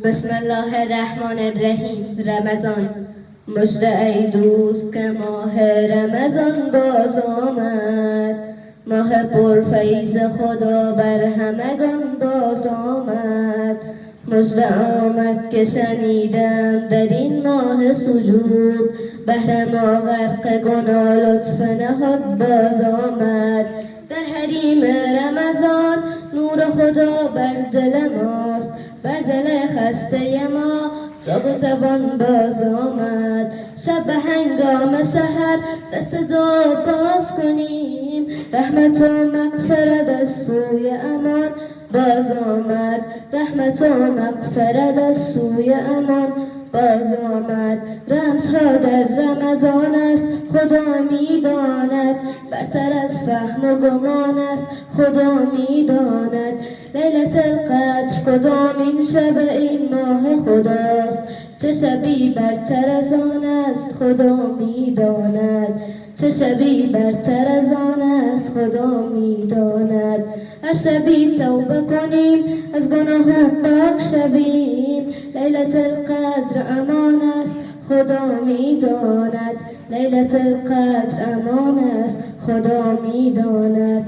بسم الله الرحمن الرحیم. رمضان مژده ای دوست که ماه رمضان باز آمد، ماه پرفیض خدا بر همگان باز آمد. مژده آمد که شنیدم در این ماه سجود، بهر ما غرق گناه لطف نهاد باز آمد. در حریم رمضان نور خدا بر دل ماست، بر دل خسته ما تاب و توان باز آمد. شب به هنگام سحر دست دعا باز کنیم، رحمت و مغفرت از سوی امان باز آمد. رحمت و مغفرت از سوی امان باز آمد. رمزها در رمضان است خدا میداند، برتر از فهم و گمان است خدا میداند. لیلة القدر کدامین شب این ماه خداست، چه شبی برتر از آن است خدا میداند. چه شبی برتر از آن است خدا میداند. هر شبی توبه کنیم از گناه پاک شویم، لیلة القدر امان است خدا میداند. لیلة القدر امان است خدا میداند.